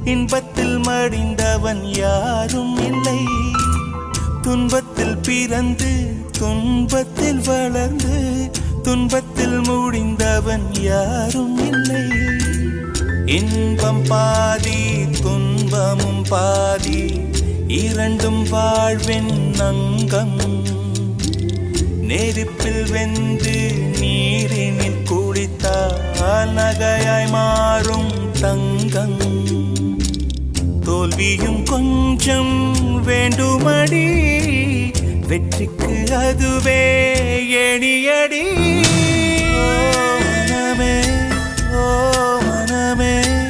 இன்பத்தில் மடிந்தவன் யாரும் இல்லை. துன்பத்தில் பிறந்து துன்பத்தில் வளர்ந்து துன்பத்தில் முடிந்தவன் யாரும் இல்லை. இன்பம் பாதி துன்பமும் பாதி, இரண்டும் வாழ்வின் அங்கம். நெருப்பில் வெந்து நீரினில் குளித்தால் நகையாய் மாறும் தங்கம். தோல்வியும் கொஞ்சம் வேண்டுமடி, வெற்றிக்கு அதுவே எணியடி.